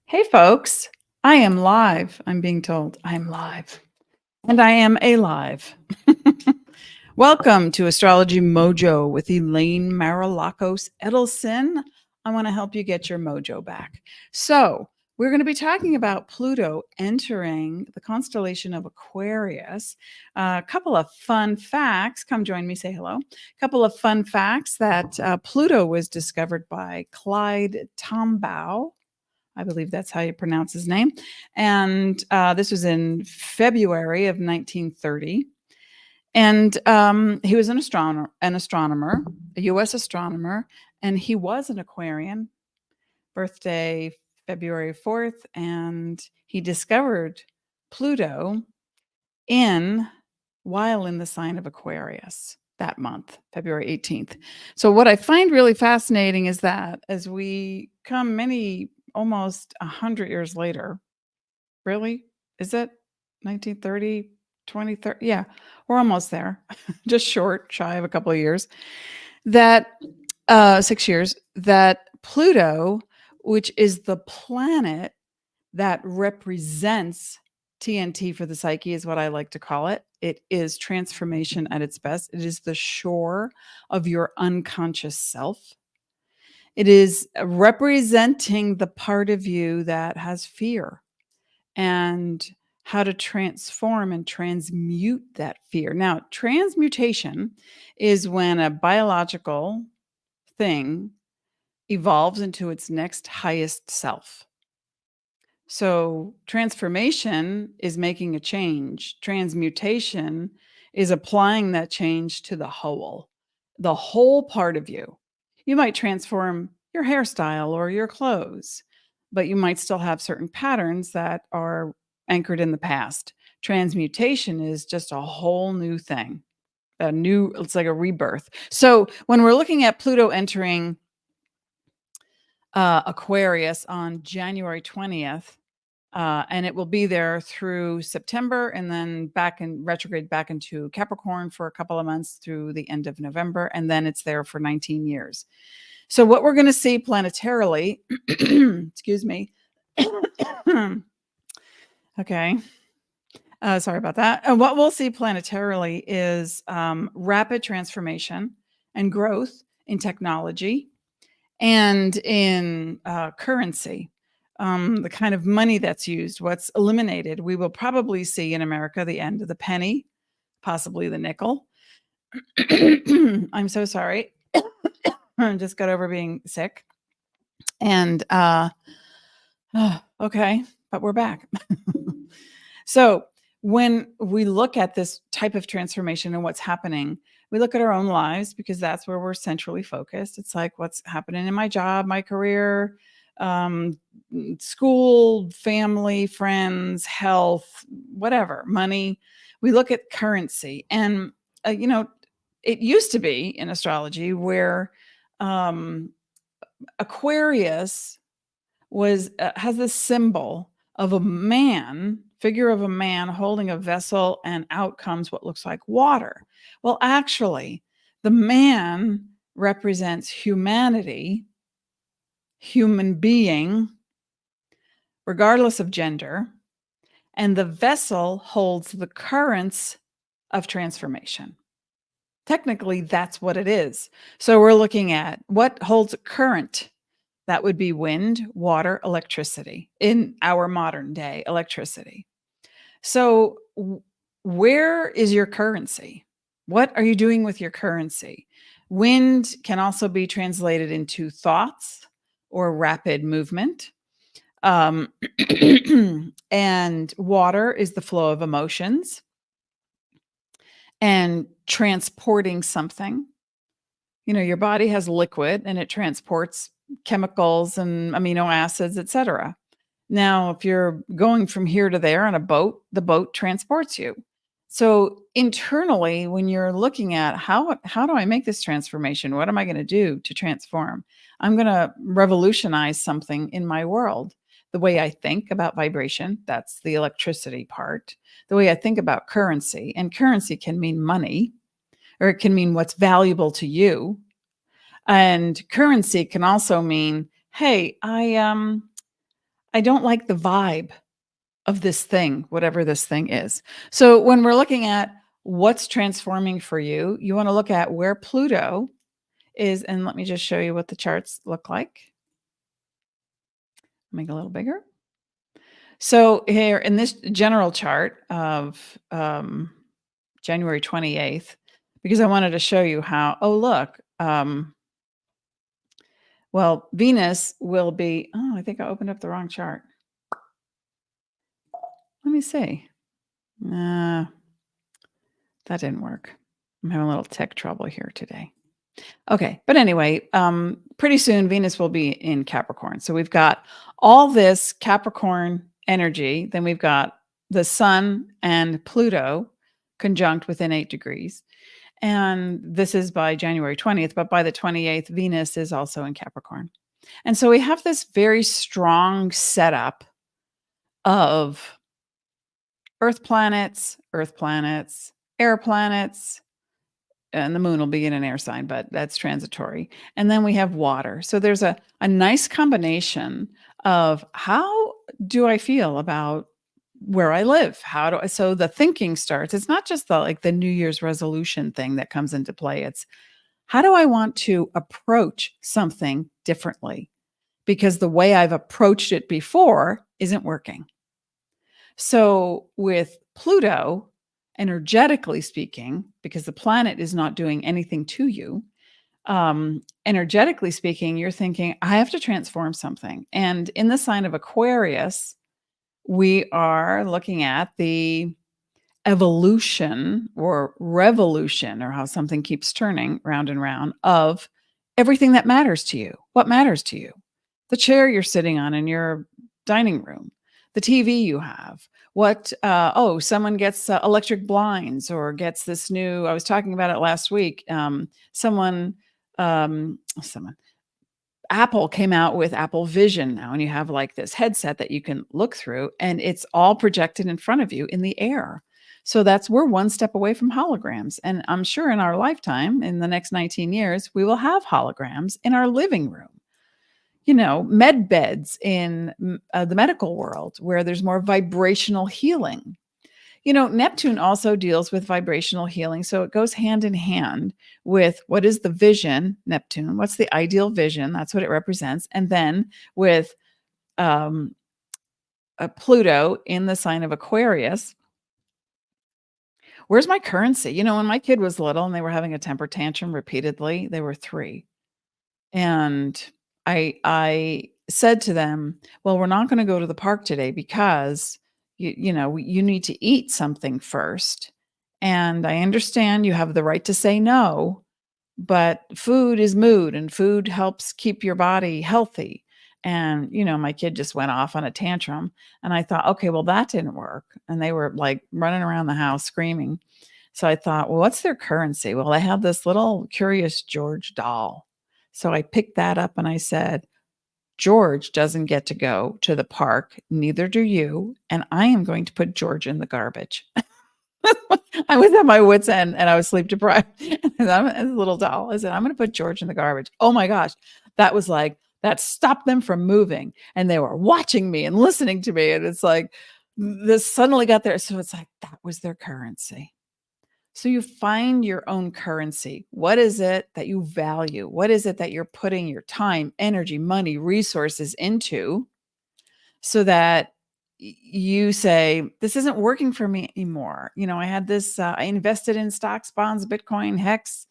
Hey, folks, I am live. I'm being told I'm live, and I am alive. Welcome to Astrology Mojo with Elaine Marolakos Edelson. I want to help you get your mojo back. So, we're going to be talking about Pluto entering the constellation of Aquarius. A couple of fun facts. Come join me, say hello. A couple of fun facts that Pluto was discovered by Clyde Tombaugh. I believe that's how you pronounce his name. And this was in February of 1930. And he was an astronomer, a U.S. astronomer, and he was an Aquarian, birthday February 4th. And he discovered Pluto while in the sign of Aquarius that month, February 18th. So what I find really fascinating is that as we come almost 100 years later, really? Is it 1930, 2030? Yeah, we're almost there, just shy of a couple of years. That 6 years, that Pluto, which is the planet that represents TNT for the psyche, is what I like to call it. It is transformation at its best. It is the shore of your unconscious self. It is representing the part of you that has fear and how to transform and transmute that fear. Now, transmutation is when a biological thing evolves into its next highest self. So, transformation is making a change. Transmutation is applying that change to the whole part of you. You might transform your hairstyle or your clothes, but you might still have certain patterns that are anchored in the past. Transmutation is just a whole new thing. It's like a rebirth. So, when we're looking at Pluto entering Aquarius on January 20th, and it will be there through September and then back in retrograde back into Capricorn for a couple of months through the end of November. And then it's there for 19 years. So what we're going to see planetarily, excuse me. Okay. Sorry about that. And what we'll see planetarily is rapid transformation and growth in technology and in currency. The kind of money that's used, what's eliminated. We will probably see in America the end of the penny, possibly the nickel. I'm so sorry. I just got over being sick. And okay, but we're back. So when we look at this type of transformation and what's happening, we look at our own lives because that's where we're centrally focused. It's like what's happening in my job, my career, school, family, friends, health, whatever, money. We look at currency. And, it used to be in astrology where Aquarius has this symbol of figure of a man holding a vessel, and out comes what looks like water. Well, actually, the man represents humanity, human being, regardless of gender, and the vessel holds the currents of transformation. Technically, that's what it is. So we're looking at what holds a current. That would be wind, water, electricity in our modern day, electricity. So where is your currency? What are you doing with your currency? Wind can also be translated into thoughts or rapid movement. And water is the flow of emotions and transporting something. Your body has liquid and it transports chemicals and amino acids, etc. Now, if you're going from here to there on a boat, the boat transports you. So internally, when you're looking at how do I make this transformation? What am I going to do to transform? I'm going to revolutionize something in my world. The way I think about vibration, that's the electricity part. The way I think about currency, and currency can mean money, or it can mean what's valuable to you. And currency can also mean, hey, I don't like the vibe of this thing, whatever this thing is. So when we're looking at what's transforming for you, you want to look at where Pluto is. And let me just show you what the charts look like. Make it a little bigger. So here in this general chart of January 28th, because I wanted to show you how, oh, look, well, Venus will be, oh, I think I opened up the wrong chart. Let me see. That didn't work. I'm having a little tech trouble here today. Okay. But anyway, pretty soon Venus will be in Capricorn. So we've got all this Capricorn energy. Then we've got the sun and Pluto conjunct within 8 degrees. And this is by January 20th, but by the 28th, Venus is also in Capricorn. And so we have this very strong setup of earth planets, air planets, and the moon will be in an air sign, but that's transitory. And then we have water. So there's a nice combination of how do I feel about where I live? How do I, so the thinking starts. It's not just the New Year's resolution thing that comes into play. It's how do I want to approach something differently? Because the way I've approached it before isn't working. So with Pluto, energetically speaking, because the planet is not doing anything to you, energetically speaking, you're thinking, I have to transform something. And in the sign of Aquarius, we are looking at the evolution or revolution, or how something keeps turning round and round, of everything that matters to you. What matters to you? The chair you're sitting on in your dining room, the TV you have, what, someone gets electric blinds or gets this new, I was talking about it last week. Someone, Apple came out with Apple Vision now, and you have like this headset that you can look through, and it's all projected in front of you in the air. So we're one step away from holograms. And I'm sure in our lifetime, in the next 19 years, we will have holograms in our living room. Med beds in the medical world where there's more vibrational healing. Neptune also deals with vibrational healing. So it goes hand in hand with what is the vision, Neptune, what's the ideal vision? That's what it represents. And then with a Pluto in the sign of Aquarius, where's my currency? When my kid was little and they were having a temper tantrum repeatedly, they were 3. And I said to them, well, we're not going to go to the park today because you need to eat something first. And I understand you have the right to say no, but food is mood and food helps keep your body healthy. And, my kid just went off on a tantrum, and I thought, okay, well, that didn't work. And they were like running around the house screaming. So I thought, well, what's their currency? Well, I have this little Curious George doll. So I picked that up and I said, George doesn't get to go to the park. Neither do you. And I am going to put George in the garbage. I was at my wit's end and I was sleep deprived. And I'm a little doll. I said, I'm going to put George in the garbage. Oh my gosh. That stopped them from moving. And they were watching me and listening to me. And it's like, this suddenly got there. So it's like, that was their currency. So you find your own currency. What is it that you value? What is it that you're putting your time, energy, money, resources into, so that you say, this isn't working for me anymore. I had this, I invested in stocks, bonds, Bitcoin, Hex,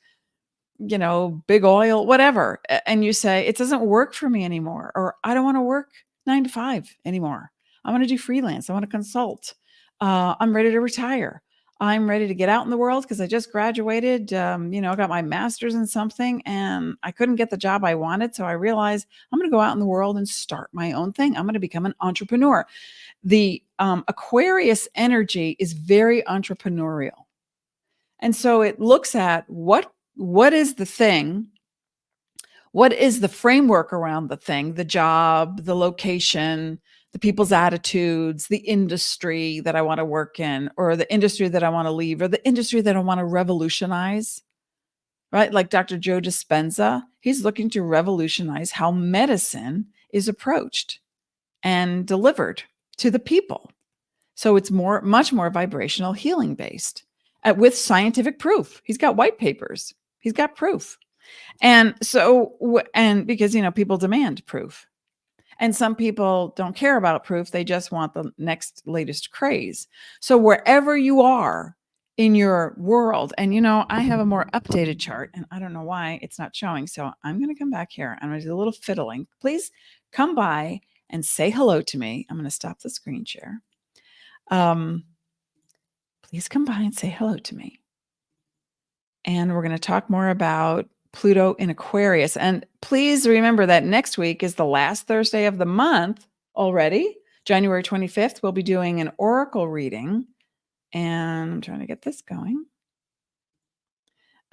big oil, whatever. And you say, it doesn't work for me anymore. Or I don't want to work 9 to 5 anymore. I want to do freelance. I want to consult. I'm ready to retire. I'm ready to get out in the world because I just graduated. I got my master's in something and I couldn't get the job I wanted. So I realized I'm going to go out in the world and start my own thing. I'm going to become an entrepreneur. The Aquarius energy is very entrepreneurial. And so it looks at what is the thing, what is the framework around the thing, the job, the location, the people's attitudes, the industry that I want to work in, or the industry that I want to leave, or the industry that I want to revolutionize, right? Like Dr. Joe Dispenza, he's looking to revolutionize how medicine is approached. and delivered to the people. So it's much more vibrational healing based with scientific proof. He's got white papers. He's got proof. And so, and because, people demand proof. And some people don't care about proof. They just want the next latest craze. So wherever you are in your world, and I have a more updated chart, and I don't know why it's not showing. So I'm going to come back here. I'm going to do a little fiddling. Please come by and say hello to me. I'm going to stop the screen share. Please come by and say hello to me. And we're going to talk more about Pluto in Aquarius. And please remember that next week is the last Thursday of the month already. January 25th, we'll be doing an oracle reading. And I'm trying to get this going.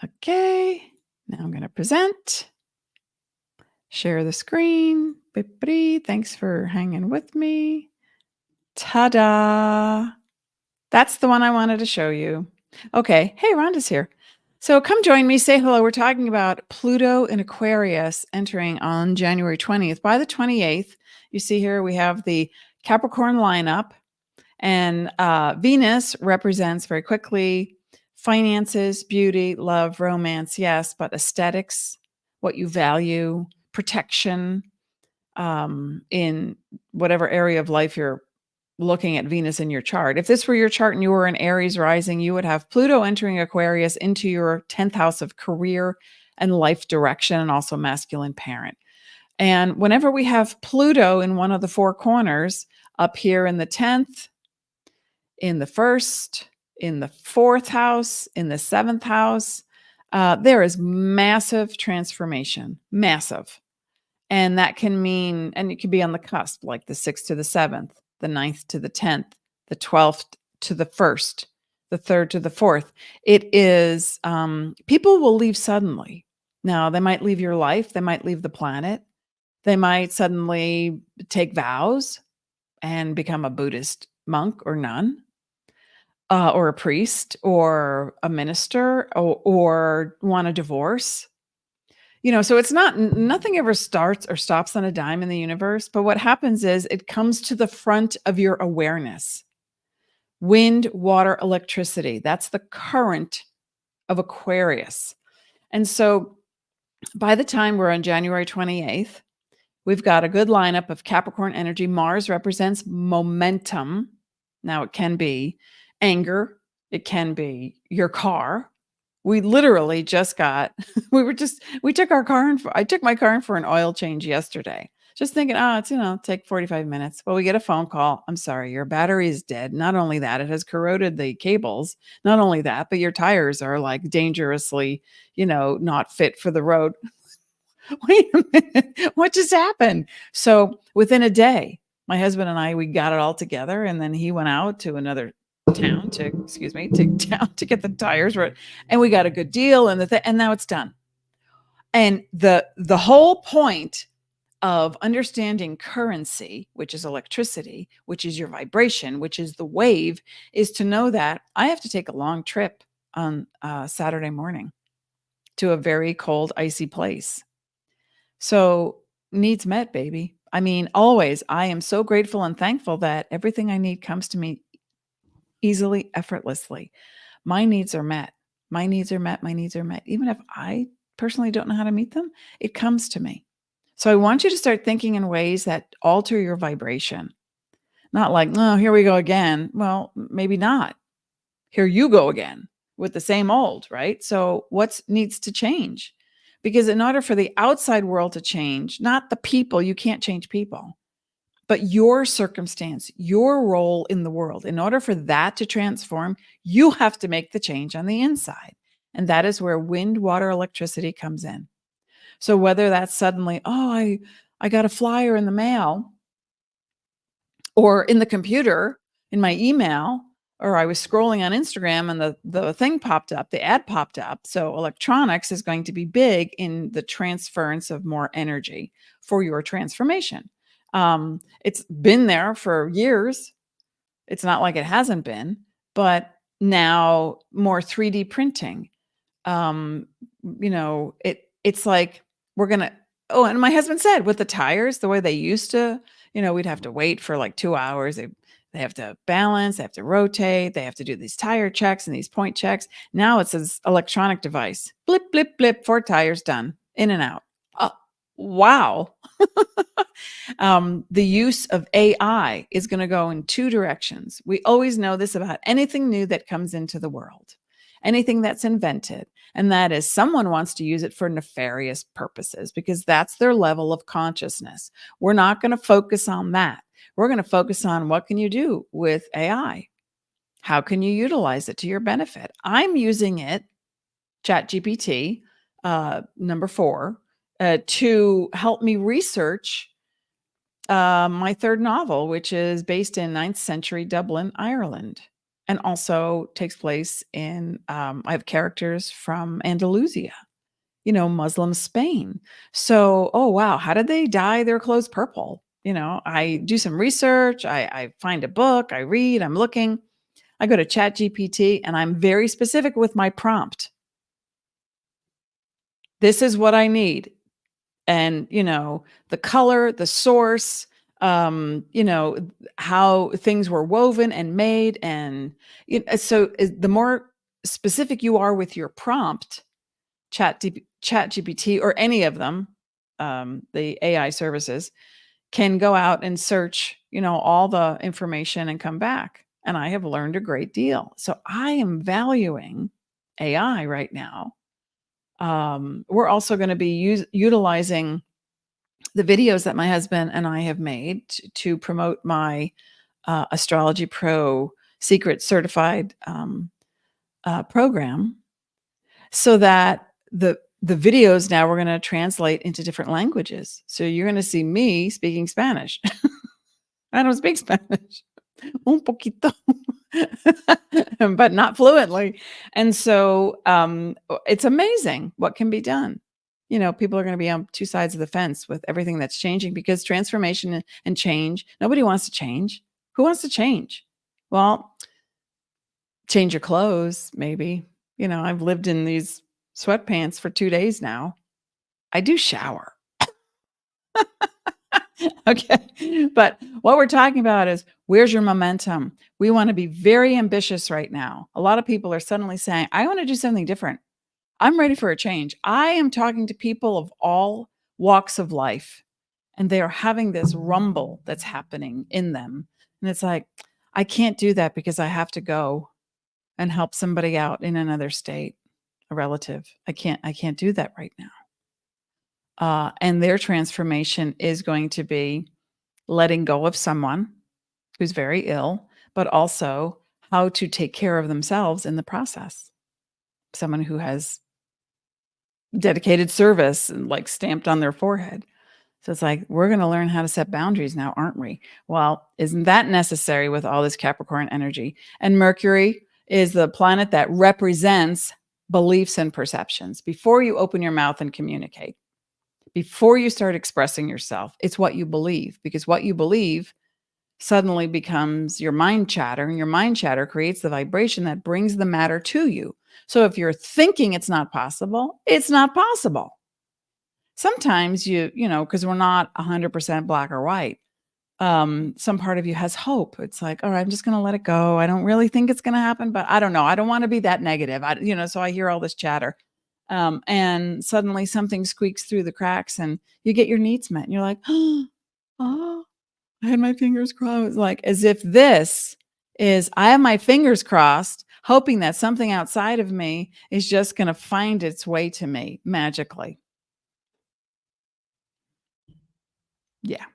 Okay. Now I'm going to present. Share the screen. Thanks for hanging with me. Ta-da. That's the one I wanted to show you. Okay. Hey, Rhonda's here. So come join me. Say hello. We're talking about Pluto in Aquarius entering on January 20th. By the 28th, you see here we have the Capricorn lineup. And Venus represents very quickly finances, beauty, love, romance, yes, but aesthetics, what you value, protection in whatever area of life you're looking at Venus in your chart. If this were your chart and you were in Aries rising, you would have Pluto entering Aquarius into your 10th house of career and life direction, and also masculine parent. And whenever we have Pluto in one of the four corners, up here in the 10th, in the 1st, in the 4th house, in the 7th house, there is massive transformation, massive. And that can mean, and it could be on the cusp, like the 6th to the 7th, the 9th to the 10th, the 12th to the 1st, the 3rd to the 4th. It is, people will leave suddenly. Now, they might leave your life. They might leave the planet. They might suddenly take vows and become a Buddhist monk or nun, or a priest or a minister, or want a divorce. So it's nothing ever starts or stops on a dime in the universe. But what happens is it comes to the front of your awareness. Wind, water, electricity. That's the current of Aquarius. And so by the time we're on January 28th, we've got a good lineup of Capricorn energy. Mars represents momentum. Now, it can be anger. It can be your car. We literally just got, we took our car I took my car in for an oil change yesterday. Just thinking, it's, take 45 minutes. Well, we get a phone call. I'm sorry, your battery is dead. Not only that, it has corroded the cables. Not only that, but your tires are like dangerously, not fit for the road. Wait a minute, what just happened? So within a day, my husband and we got it all together. And then he went out to another town to get the tires right. And we got a good deal and now it's done. And the whole point of understanding currency, which is electricity, which is your vibration, which is the wave, is to know that I have to take a long trip on Saturday morning to a very cold, icy place. So needs met, baby. I mean, always, I am so grateful and thankful that everything I need comes to me easily, effortlessly. My needs are met. My needs are met. My needs are met. Even if I personally don't know how to meet them, it comes to me. So I want you to start thinking in ways that alter your vibration. Not like, oh, here we go again. Well, maybe not. Here you go again with the same old, right? So what needs to change? Because in order for the outside world to change, not the people, you can't change people, but your circumstance, your role in the world, in order for that to transform, you have to make the change on the inside. And that is where wind, water, electricity comes in. So whether that's suddenly, I got a flyer in the mail or in the computer, in my email, or I was scrolling on Instagram and the thing popped up, the ad popped up. So electronics is going to be big in the transference of more energy for your transformation. It's been there for years. It's not like it hasn't been, but now more 3D printing. It's like we're going to Oh, and my husband said with the tires, the way they used to, we'd have to wait for like 2 hours. They have to balance, they have to rotate, they have to do these tire checks and these point checks. Now it's this electronic device. Blip, blip, blip, 4 tires done, in and out. Oh, wow. The use of AI is going to go in 2 directions. We always know this about anything new that comes into the world, anything that's invented, and that is someone wants to use it for nefarious purposes because that's their level of consciousness. We're not going to focus on that. We're going to focus on what can you do with AI? How can you utilize it to your benefit? I'm using it, ChatGPT, number 4, to help me research my 3rd novel, which is based in 9th century Dublin, Ireland, and also takes place in, I have characters from Andalusia, Muslim Spain. So, oh, wow, how did they dye their clothes purple? I do some research, I find a book, I read, I'm looking, I go to ChatGPT, and I'm very specific with my prompt. This is what I need. And, the color, the source, how things were woven and made. And the more specific you are with your prompt, ChatGPT or any of them, the AI services can go out and search, all the information and come back. And I have learned a great deal. So I am valuing AI right now. We're also going to be utilizing the videos that my husband and I have made to promote my Astrology Pro secret certified program, so that the videos now we're going to translate into different languages. So you're going to see me speaking Spanish. I don't speak Spanish. Un poquito. But not fluently. And so it's amazing what can be done. People are going to be on 2 sides of the fence with everything that's changing, because transformation and change, nobody wants to change. Who wants to change? Well, change your clothes, maybe. I've lived in these sweatpants for 2 days now. I do shower. Okay. But what we're talking about is, where's your momentum? We want to be very ambitious right now. A lot of people are suddenly saying, I want to do something different. I'm ready for a change. I am talking to people of all walks of life, and they are having this rumble that's happening in them. And it's like, I can't do that because I have to go and help somebody out in another state, a relative. I can't do that right now. And their transformation is going to be letting go of someone who's very ill, but also how to take care of themselves in the process. Someone who has dedicated service and like stamped on their forehead. So it's like, we're going to learn how to set boundaries now, aren't we? Well, isn't that necessary with all this Capricorn energy? And Mercury is the planet that represents beliefs and perceptions. Before you open your mouth and communicate, before you start expressing yourself, it's what you believe, because what you believe suddenly becomes your mind chatter, and your mind chatter creates the vibration that brings the matter to you. So if you're thinking it's not possible, it's not possible. Sometimes because we're not 100% black or white, some part of you has hope. It's like, all right, I'm just going to let it go. I don't really think it's going to happen, but I don't know. I don't want to be that negative. So I hear all this chatter. And suddenly something squeaks through the cracks and you get your needs met. And you're like, oh, I had my fingers crossed. Like, as if this is, I have my fingers crossed, hoping that something outside of me is just going to find its way to me magically. Yeah.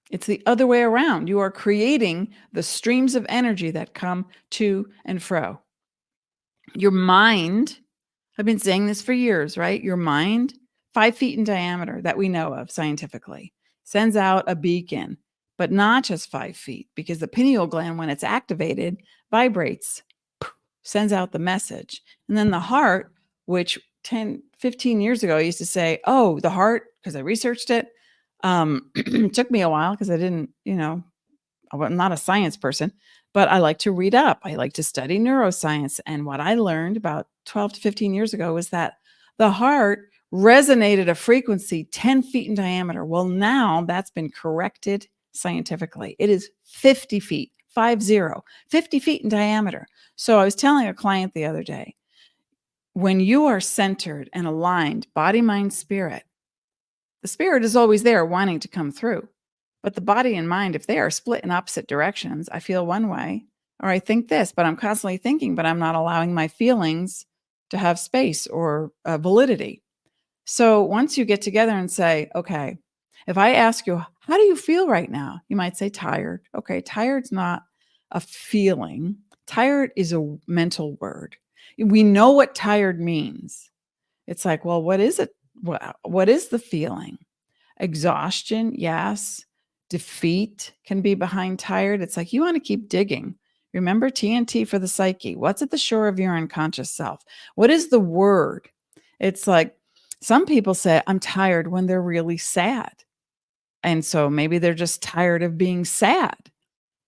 It's the other way around. You are creating the streams of energy that come to and fro. Your mind, I've been saying this for years, right? Your mind, 5 feet in diameter that we know of scientifically, sends out a beacon, but not just 5 feet, because the pineal gland, when it's activated, vibrates, sends out the message. And then the heart, which 10, 15 years ago, I used to say, oh, the heart, because I researched it. It took me a while because I didn't, I'm not a science person, but I like to read up. I like to study neuroscience. And what I learned about 12 to 15 years ago was that the heart resonated a frequency 10 feet in diameter. Well, now that's been corrected scientifically. It is 50 feet, 50 feet in diameter. So I was telling a client the other day, when you are centered and aligned, body, mind, spirit, the spirit is always there wanting to come through. But the body and mind, if they are split in opposite directions, I feel one way, or I think this, but I'm constantly thinking, but I'm not allowing my feelings to have space or validity. So once you get together and say, okay, if I ask you, how do you feel right now? You might say tired. Okay, tired's not a feeling. Tired is a mental word. We know what tired means. It's like, well, what is it? What is the feeling? Exhaustion, yes. Defeat can be behind tired. It's like you want to keep digging. Remember TNT for the psyche. What's at the shore of your unconscious self? What is the word? It's like some people say, I'm tired when they're really sad. And so maybe they're just tired of being sad.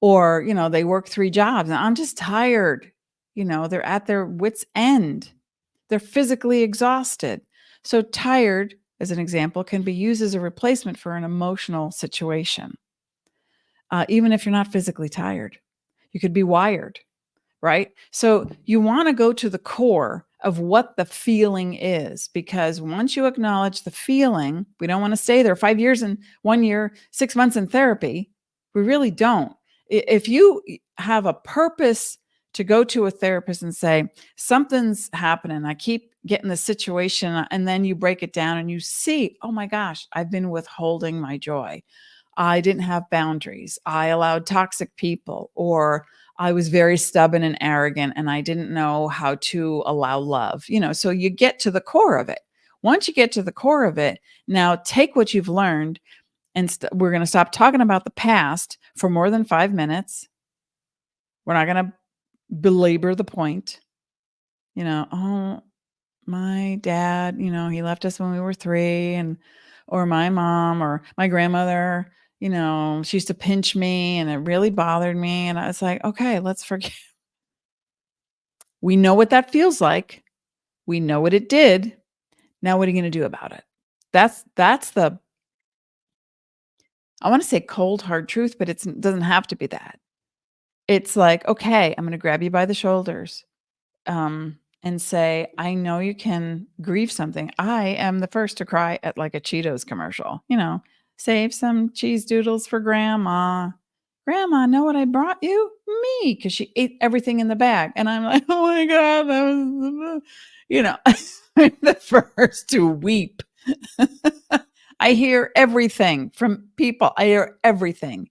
Or, they work 3 jobs and I'm just tired. They're at their wits' end. They're physically exhausted. So tired, as an example, can be used as a replacement for an emotional situation. Even if you're not physically tired, you could be wired, right? So you want to go to the core of what the feeling is, because once you acknowledge the feeling, we don't want to stay there 5 years and 1 year, 6 months in therapy. We really don't. If you have a purpose to go to a therapist and say, something's happening, I keep getting the situation, and then you break it down and you see, oh my gosh, I've been withholding my joy. I didn't have boundaries. I allowed toxic people, or I was very stubborn and arrogant and I didn't know how to allow love. So you get to the core of it. Once you get to the core of it, now take what you've learned and we're going to stop talking about the past for more than 5 minutes. We're not going to belabor the point. Oh, my dad, he left us when we were 3, or my mom or my grandmother, she used to pinch me and it really bothered me. And I was like, okay, let's forget. We know what that feels like. We know what it did. Now, what are you going to do about it? That's the, I want to say cold, hard truth, but it doesn't have to be that. It's like, okay, I'm going to grab you by the shoulders. And say, I know you can grieve something. I am the first to cry at like a Cheetos commercial, save some cheese doodles for grandma. Grandma, know what I brought you? Me, because she ate everything in the bag. And I'm like, oh my God, that was, I'm the first to weep. I hear everything from people. I hear everything.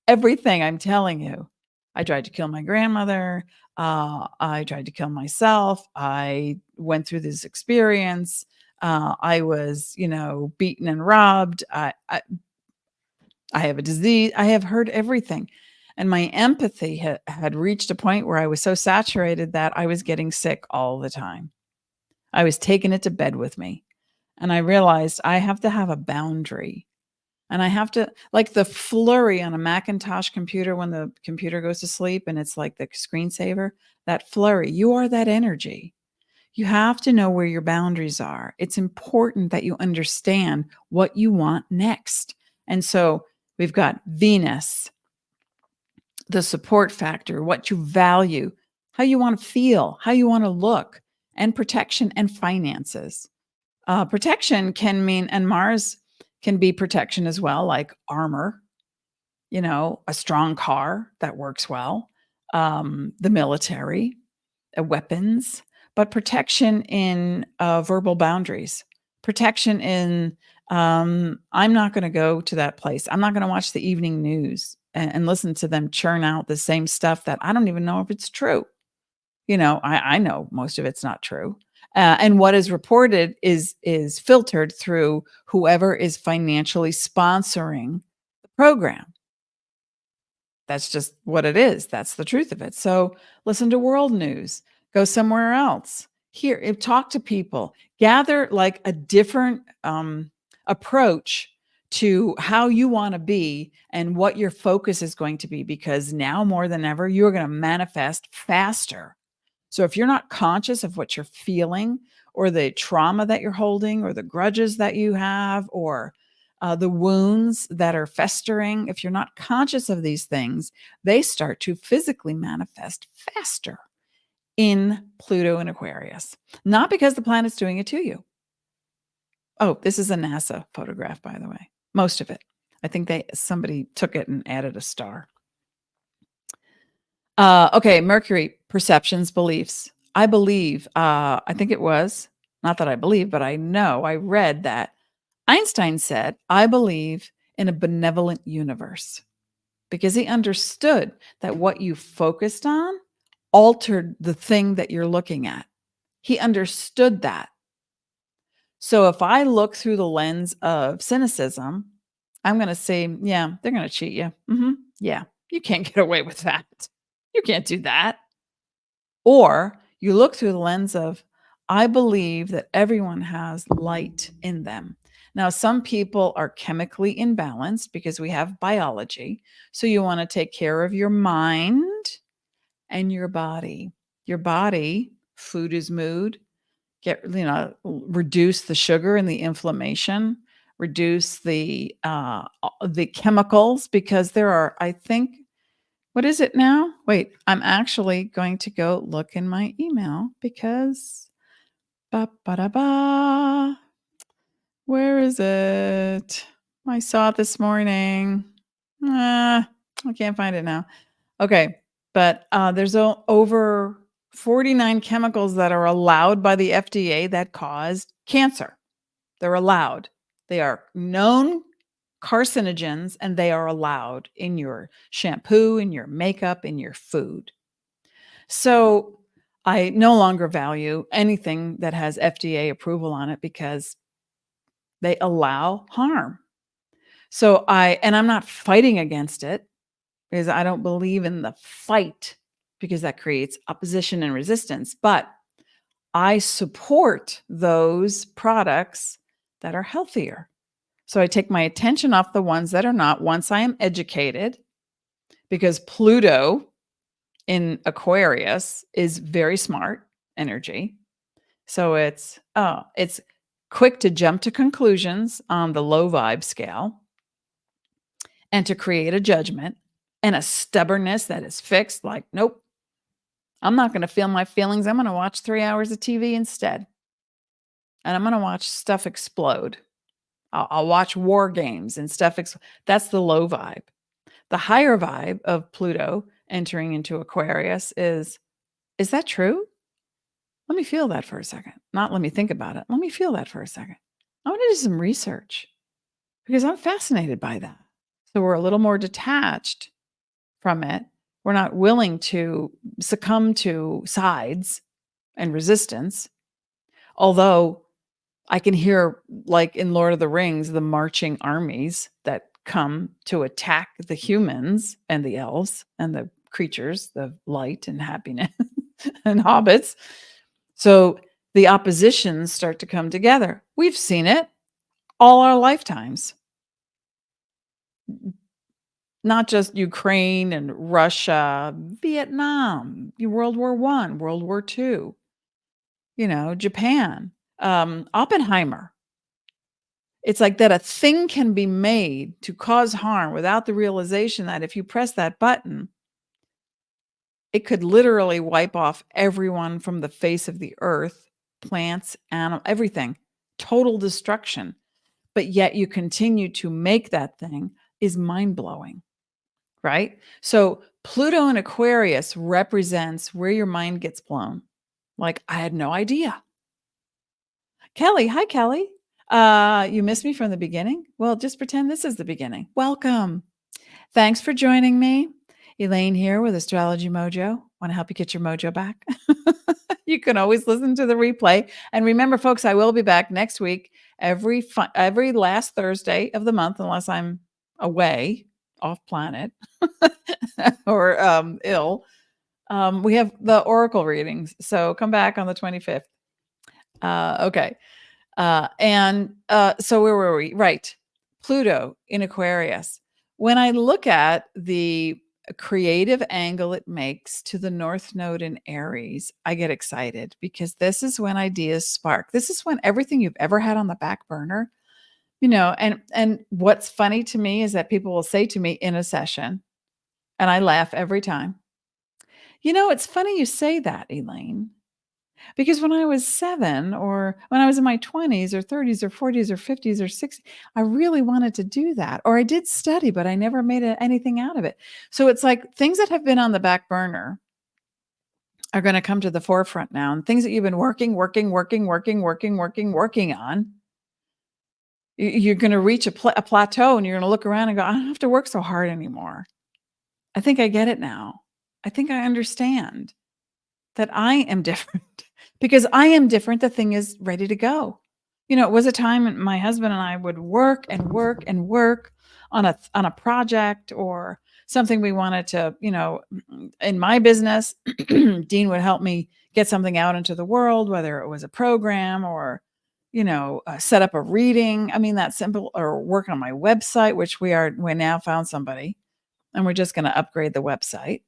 Everything, I'm telling you. I tried to kill my grandmother. I tried to kill myself. I went through this experience. I was, beaten and robbed. I have a disease. I have heard everything. And my empathy had reached a point where I was so saturated that I was getting sick all the time. I was taking it to bed with me. And I realized I have to have a boundary. And I have to, like the flurry on a Macintosh computer when the computer goes to sleep and it's like the screensaver, that flurry, you are that energy. You have to know where your boundaries are. It's important that you understand what you want next. And so we've got Venus, the support factor, what you value, how you want to feel, how you want to look, and protection and finances. Protection can mean, and Mars can be protection as well, like armor, a strong car that works well, the military, weapons, but protection in verbal boundaries, protection in, I'm not going to go to that place. I'm not going to watch the evening news and listen to them churn out the same stuff that I don't even know if it's true. I know most of it's not true. And what is reported is filtered through whoever is financially sponsoring the program. That's just what it is. That's the truth of it. So listen to world news, go somewhere else. Here, talk to people, gather like a different approach to how you want to be and what your focus is going to be, because now more than ever, you're going to manifest faster. So if you're not conscious of what you're feeling or the trauma that you're holding, or the grudges that you have, or the wounds that are festering, if you're not conscious of these things, they start to physically manifest faster in Pluto and Aquarius. Not because the planet's doing it to you. Oh, this is a NASA photograph, by the way. Most of it. I think somebody took it and added a star. Okay, Mercury, perceptions, beliefs. I believe, I think it was, not that I believe, but I know, I read that Einstein said, I believe in a benevolent universe, because he understood that what you focused on altered the thing that you're looking at. He understood that. So if I look through the lens of cynicism, I'm going to say, yeah, they're going to cheat you. Yeah, you can't get away with that. You can't do that. Or you look through the lens of, I believe that everyone has light in them. Now, some people are chemically imbalanced because we have biology. So you want to take care of your mind and your body. Your body, food is mood. Reduce the sugar and the inflammation, reduce the chemicals, because there are, I think, what is it now? Wait, I'm actually going to go look in my email because where is it? I saw it this morning. I can't find it now. Okay, but there's over 49 chemicals that are allowed by the FDA that cause cancer. They're allowed. They are known carcinogens, and they are allowed in your shampoo, in your makeup, in your food. So I no longer value anything that has FDA approval on it because they allow harm. So I'm not fighting against it, because I don't believe in the fight, because that creates opposition and resistance. But I support those products that are healthier. So I take my attention off the ones that are not, once I am educated, because Pluto in Aquarius is very smart energy. So it's quick to jump to conclusions on the low vibe scale and to create a judgment, and a stubbornness that is fixed, like, nope, I'm not going to feel my feelings. I'm going to watch 3 hours of TV instead. And I'm going to watch stuff explode. I'll watch war games and stuff. That's the low vibe. The higher vibe of Pluto entering into Aquarius is that true? Let me feel that for a second. Not let me think about it. Let me feel that for a second. I want to do some research because I'm fascinated by that. So we're a little more detached from it. We're not willing to succumb to sides and resistance. Although I can hear, like in Lord of the Rings, the marching armies that come to attack the humans and the elves and the creatures, the light and happiness and hobbits. So the oppositions start to come together. We've seen it all our lifetimes. Not just Ukraine and Russia, Vietnam, World War I, World War II, Japan, Oppenheimer. It's like that a thing can be made to cause harm without the realization that if you press that button, it could literally wipe off everyone from the face of the earth, plants, animals, everything, total destruction. But yet you continue to make that thing is mind-blowing, right? So Pluto in Aquarius represents where your mind gets blown. Like, I had no idea. Kelly, hi, Kelly. You missed me from the beginning? Well, just pretend this is the beginning. Welcome. Thanks for joining me. Elaine here with AstrologyMojo. Want to help you get your mojo back? You can always listen to the replay. And remember, folks, I will be back next week, every last Thursday of the month, unless I'm away, off planet, or ill. We have the oracle readings. So come back on the 25th. Okay. So where were we? Right. Pluto in Aquarius. When I look at the creative angle it makes to the North Node in Aries, I get excited because this is when ideas spark. This is when everything you've ever had on the back burner, and what's funny to me is that people will say to me in a session, and I laugh every time, it's funny you say that, Elaine, because when I was 7 or when I was in my 20s or 30s or 40s or 50s or 60s, I really wanted to do that. Or I did study, but I never made anything out of it. So it's like things that have been on the back burner are going to come to the forefront now. And things that you've been working on, you're going to reach a plateau and you're going to look around and go, I don't have to work so hard anymore. I think I get it now. I think I understand that I am different. Because I am different, the thing is ready to go. It was a time my husband and I would work and work and work on a project or something we wanted to, in my business, Dean would help me get something out into the world, whether it was a program or, set up a reading. I mean, that simple, or work on my website, which we now found somebody and we're just going to upgrade the website.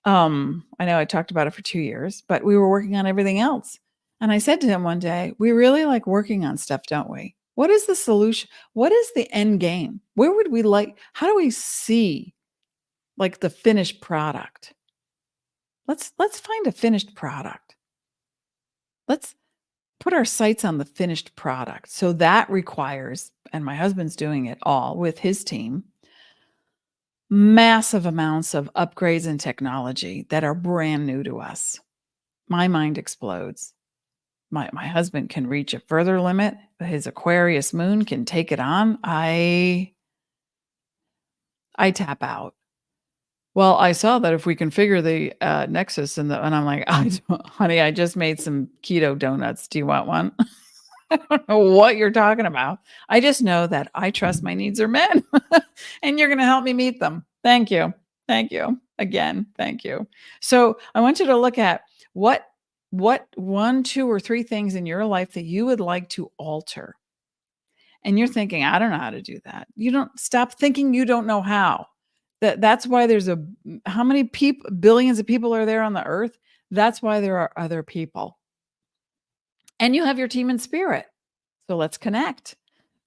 I know I talked about it for 2 years, but we were working on everything else. And I said to him one day, we really like working on stuff, don't we? What is the solution? What is the end game? Where would we how do we see like the finished product? Let's find a finished product. Let's put our sights on the finished product. So that requires, and my husband's doing it all with his team, massive amounts of upgrades in technology that are brand new to us. My mind explodes. My husband can reach a further limit. His Aquarius moon can take it on. I tap out. Well, I saw that if we configure the nexus and I'm like, honey, I just made some keto donuts. Do you want one? I don't know what you're talking about. I just know that I trust my needs are met and you're going to help me meet them. Thank you. Thank you. Again, thank you. So I want you to look at what 1, 2, or 3 things in your life that you would like to alter. And you're thinking, I don't know how to do that. You don't stop thinking you don't know how. That's why there's how many billions of people are there on the earth? That's why there are other people. And you have your team in spirit. So let's connect.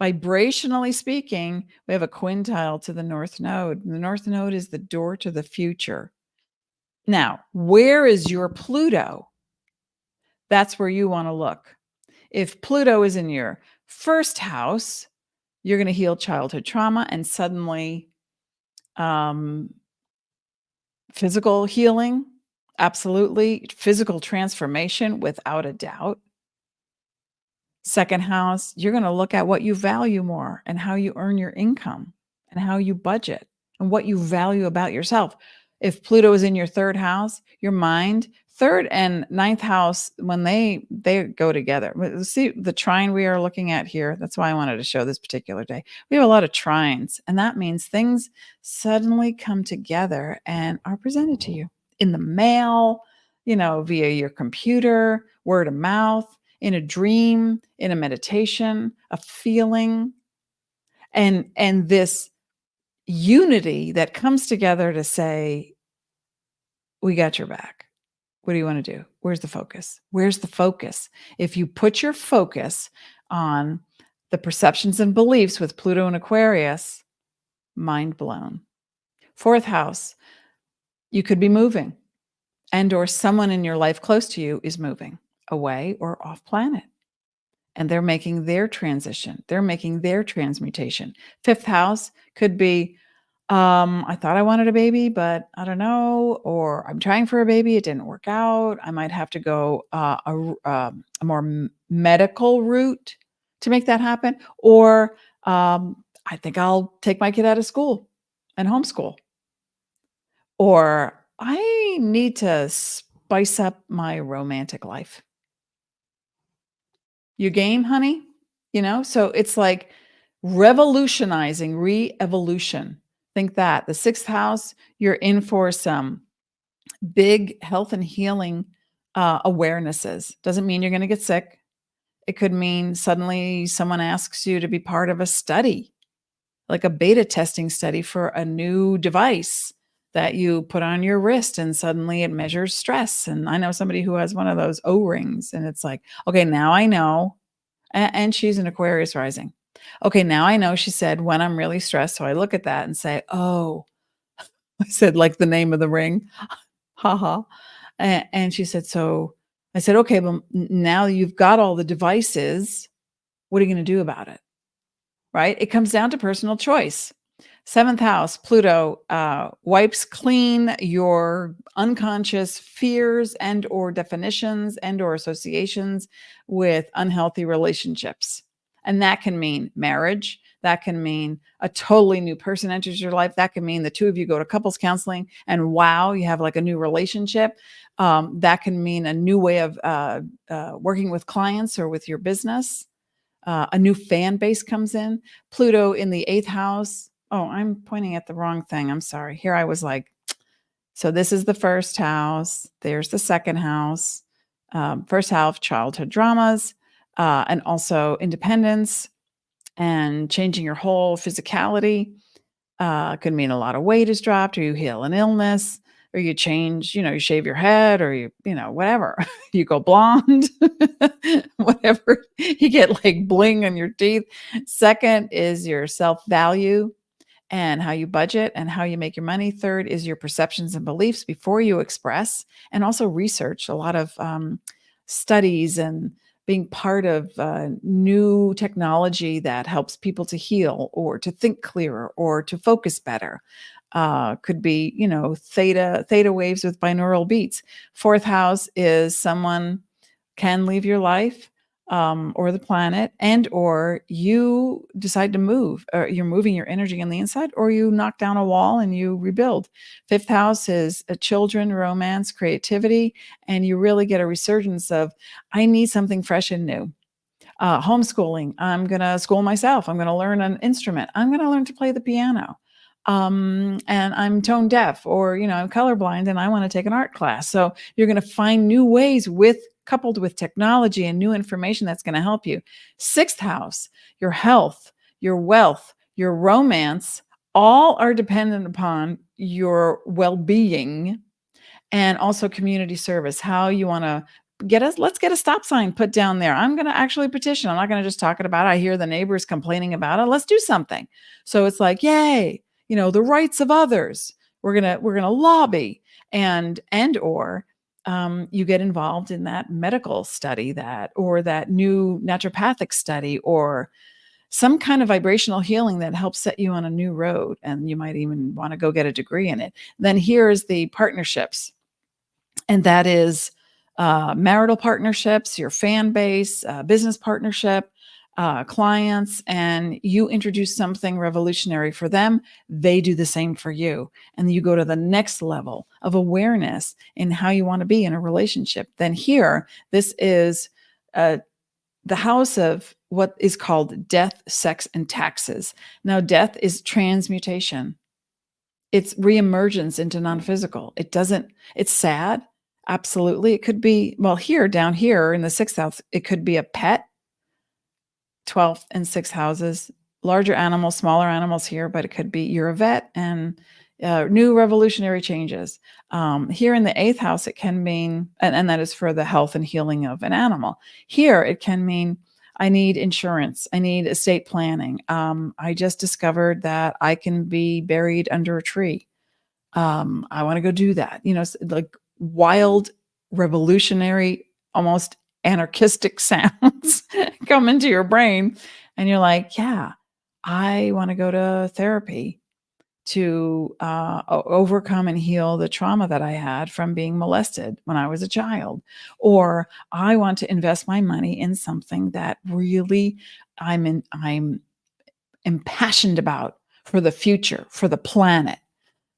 Vibrationally speaking, we have a quintile to the North Node. The North Node is the door to the future. Now, where is your Pluto? That's where you want to look. If Pluto is in your first house, you're going to heal childhood trauma and suddenly physical healing, absolutely. Physical transformation, without a doubt. Second house, you're going to look at what you value more and how you earn your income and how you budget and what you value about yourself. If Pluto is in your third house, your mind, third and ninth house, when they go together. See the trine we are looking at here. That's why I wanted to show this particular day. We have a lot of trines, and that means things suddenly come together and are presented to you in the mail, via your computer, word of mouth, in a dream, in a meditation, a feeling, and this unity that comes together to say, we got your back. What do you want to do? Where's the focus? Where's the focus? If you put your focus on the perceptions and beliefs with Pluto and Aquarius, mind blown. Fourth house, you could be moving, and or someone in your life close to you is moving away or off planet. And they're making their transition. They're making their transmutation. Fifth house could be, I thought I wanted a baby, but I don't know. Or I'm trying for a baby. It didn't work out. I might have to go a more medical route to make that happen. Or I think I'll take my kid out of school and homeschool. Or I need to spice up my romantic life. You game, honey? So it's like revolutionizing, re-evolution. Think that. The sixth house, you're in for some big health and healing awarenesses. Doesn't mean you're going to get sick. It could mean suddenly someone asks you to be part of a study, like a beta testing study for a new device that you put on your wrist and suddenly it measures stress. And I know somebody who has one of those O-rings, and it's like, okay, now I know. And she's an Aquarius rising. Okay, now I know, she said, when I'm really stressed. So I look at that and say, oh, I said, like the name of the ring. Haha. And she said, so I said, okay, but now you've got all the devices. What are you going to do about it? Right? It comes down to personal choice. Seventh house, Pluto wipes clean your unconscious fears and or definitions and or associations with unhealthy relationships. And that can mean marriage. That can mean a totally new person enters your life. That can mean the two of you go to couples counseling and wow, you have like a new relationship. That can mean a new way of working with clients or with your business. A new fan base comes in. Pluto in the 8th house. Oh, I'm pointing at the wrong thing. I'm sorry. Here I was like, so this is the 1st house. There's the 2nd house. 1st house, childhood dramas, and also independence and changing your whole physicality. Could mean a lot of weight is dropped, or you heal an illness, or you change, you shave your head, or whatever. You go blonde, whatever. You get like bling on your teeth. Second is your self-value and how you budget and how you make your money. Third is your perceptions and beliefs before you express, and also research. A lot of studies and being part of new technology that helps people to heal or to think clearer or to focus better. Could be, theta waves with binaural beats. 4th house is someone can leave your life or the planet, and or you decide to move, or you're moving your energy on the inside, or you knock down a wall and you rebuild. 5th house is children, romance, creativity, and you really get a resurgence of, I need something fresh and new. Homeschooling, I'm going to school myself. I'm going to learn an instrument. I'm going to learn to play the piano. And I'm tone deaf, or, I'm colorblind and I want to take an art class. So you're going to find new ways coupled with technology and new information that's going to help you. 6th house, your health, your wealth, your romance, all are dependent upon your well-being, and also community service, how you want to let's get a stop sign put down there. I'm going to actually petition. I'm not going to just talk about it. I hear the neighbors complaining about it. Let's do something. So it's like, yay, the rights of others. We're going to lobby, and or you get involved in that medical study, or that new naturopathic study, or some kind of vibrational healing that helps set you on a new road. And you might even want to go get a degree in it. Then here's the partnerships. And that is marital partnerships, your fan base, business partnership, clients, and you introduce something revolutionary for them. They do the same for you. And you go to the next level of awareness in how you want to be in a relationship. Then here, this is the house of what is called death, sex, and taxes. Now, death is transmutation. It's reemergence into non-physical. It's sad. Absolutely. It could be, well, down here in the 6th house, it could be a pet, 12th and 6th houses, larger animals, smaller animals here, but it could be you're a vet and new revolutionary changes. Here in the 8th house, it can mean, and that is for the health and healing of an animal. Here, it can mean, I need insurance. I need estate planning. I just discovered that I can be buried under a tree. I want to go do that. Like wild, revolutionary, almost anarchistic sounds come into your brain. And you're like, yeah, I want to go to therapy to overcome and heal the trauma that I had from being molested when I was a child. Or I want to invest my money in something that really I'm impassioned about for the future, for the planet.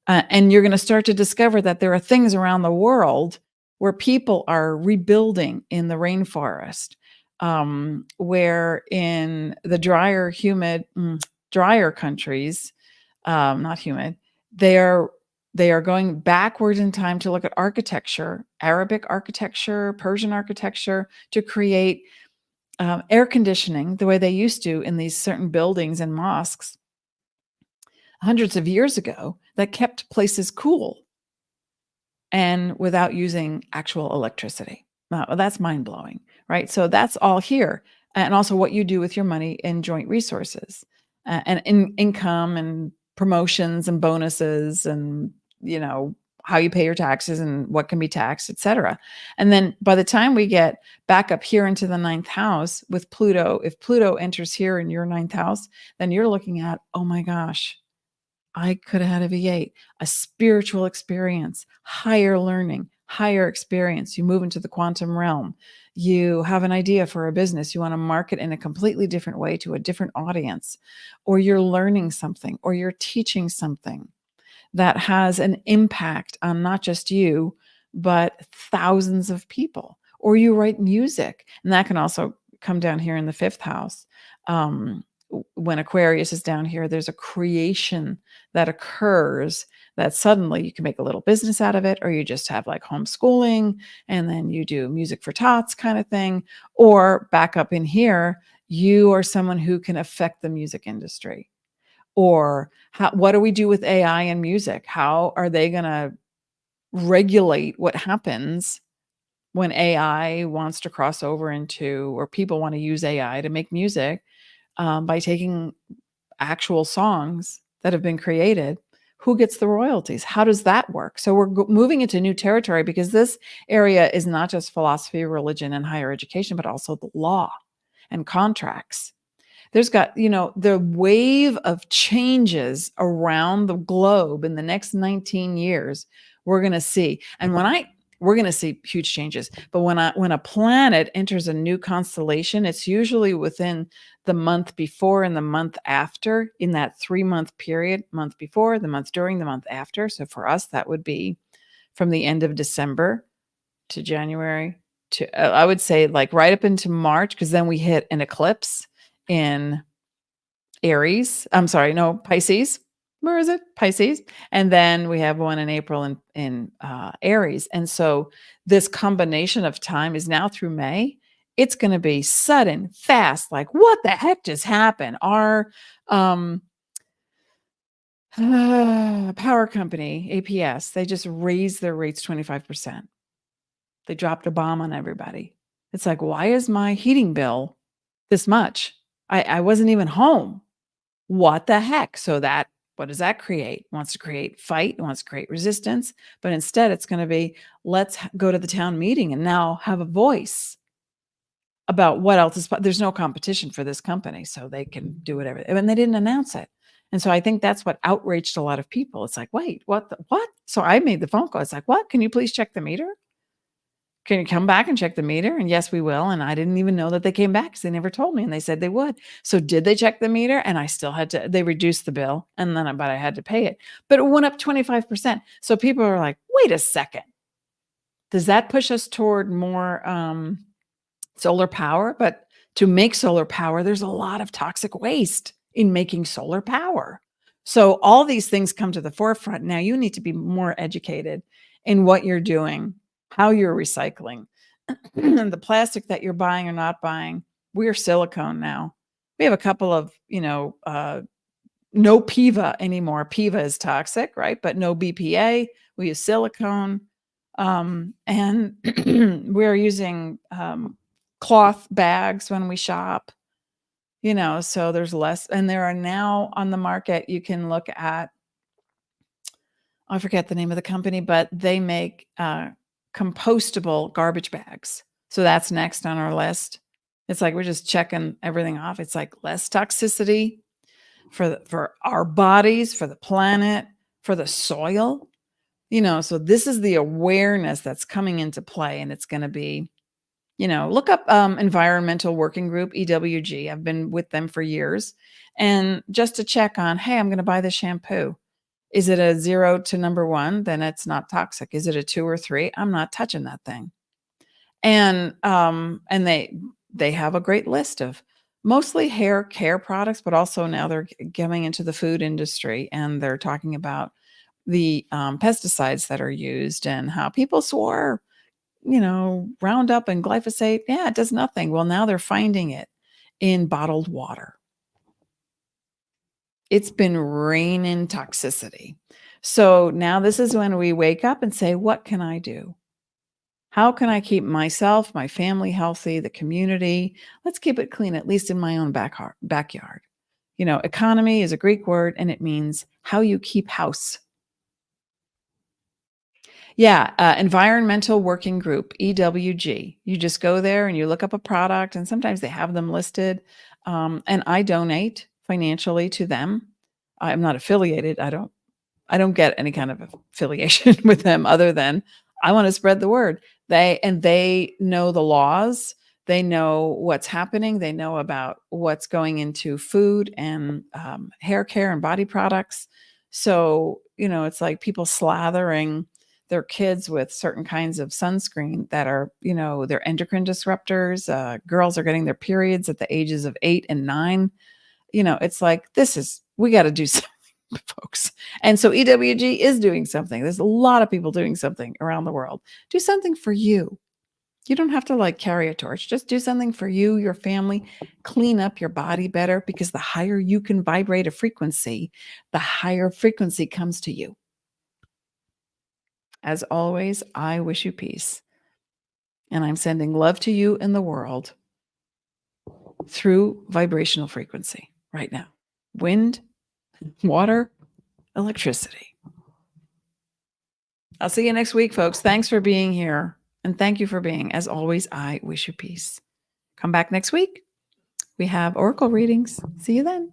And you're going to start to discover that there are things around the world where people are rebuilding in the rainforest, where in the drier countries, not humid, they are going backwards in time to look at architecture, Arabic architecture, Persian architecture, to create air conditioning the way they used to in these certain buildings and mosques. hundreds of years ago that kept places cool and without using actual electricity. Now, that's mind blowing, right? So that's all here. And also what you do with your money in joint resources and in income and promotions and bonuses and, how you pay your taxes and what can be taxed, et cetera. And then by the time we get back up here into the ninth house with Pluto, if Pluto enters here in your ninth house, then you're looking at, oh my gosh, I could have had a V8, a spiritual experience, higher learning, higher experience. You move into the quantum realm. You have an idea for a business. You want to market in a completely different way to a different audience, or you're learning something, or you're teaching something that has an impact on not just you, but thousands of people. Or you write music, and that can also come down here in the fifth house. When Aquarius is down here, there's a creation that occurs that suddenly you can make a little business out of it, or you just have like homeschooling and then you do music for tots kind of thing. Or back up in here, you are someone who can affect the music industry. Or what do we do with AI and music? How are they going to regulate what happens when AI wants to cross over into, or people want to use AI to make music by taking actual songs that have been created? Who gets the royalties? How does that work? So we're moving into new territory because this area is not just philosophy, religion, and higher education, but also the law and contracts. There's got, the wave of changes around the globe in the next 19 years we're going to see. And we're going to see huge changes. But when a planet enters a new constellation, it's usually within the month before and the month after, in that 3-month period, month before, the month during, the month after. So for us, that would be from the end of December to January to, I would say, like right up into March, because then we hit an eclipse in Aries. I'm sorry, no, Pisces. Where is it? Pisces. And then we have one in April in Aries. And so this combination of time is now through May. It's going to be sudden, fast, like what the heck just happened? Our power company, APS, they just raised their rates 25%. They dropped a bomb on everybody. It's like, why is my heating bill this much? I wasn't even home. What the heck? So what does that create? It wants to create fight, it wants to create resistance, but instead it's going to be, let's go to the town meeting and now have a voice about what else is. There's no competition for this company, so they can do whatever. And they didn't announce it. And so I think that's what outraged a lot of people. It's like, wait, what? So I made the phone call. It's like, what? Can you please check the meter? Can you come back and check the meter? And yes, we will. And I didn't even know that they came back because they never told me, and they said they would. So did they check the meter? And I still had to, they reduced the bill, and then, but I had to pay it, but it went up 25%. So people are like, wait a second. Does that push us toward more solar power? But to make solar power, there's a lot of toxic waste in making solar power. So all these things come to the forefront. Now you need to be more educated in what you're doing, how you're recycling, the plastic that you're buying or not buying. We're silicone now. We have a couple of, no PIVA anymore. PIVA is toxic, right? But no BPA. We use silicone. And we're using cloth bags when we shop, so there's less. And there are now on the market, you can look at, I forget the name of the company, but they make compostable garbage bags. So that's next on our list. It's like we're just checking everything off. It's like less toxicity for our bodies, for the planet, for the soil. So this is the awareness that's coming into play, and it's going to be, look up Environmental Working Group, EWG. I've been with them for years, and just to check on, hey, I'm going to buy this shampoo. Is it a 0 to number 1? Then it's not toxic. Is it a 2 or 3? I'm not touching that thing. And they have a great list of mostly hair care products, but also now they're coming into the food industry, and they're talking about the pesticides that are used and how people swore, Roundup and glyphosate, yeah, it does nothing. Well, now they're finding it in bottled water. It's been raining toxicity. So now this is when we wake up and say, what can I do? How can I keep myself, my family healthy, the community? Let's keep it clean, at least in my own backyard. Economy is a Greek word and it means how you keep house. Yeah, Environmental Working Group, EWG. You just go there and you look up a product, and sometimes they have them listed. And I donate financially to them. I'm not affiliated. I don't get any kind of affiliation with them other than I want to spread the word. They know the laws. They know what's happening. They know about what's going into food and hair care and body products. So, it's like people slathering their kids with certain kinds of sunscreen that are, they're endocrine disruptors. Girls are getting their periods at the ages of 8 and 9. It's like, we got to do something, folks. And so EWG is doing something. There's a lot of people doing something around the world. Do something for you. You don't have to carry a torch. Just do something for you, your family, clean up your body better, because the higher you can vibrate a frequency, the higher frequency comes to you. As always, I wish you peace. And I'm sending love to you in the world through vibrational frequency right now. Wind, water, electricity. I'll see you next week, folks. Thanks for being here. And thank you for being. As always, I wish you peace. Come back next week. We have oracle readings. See you then.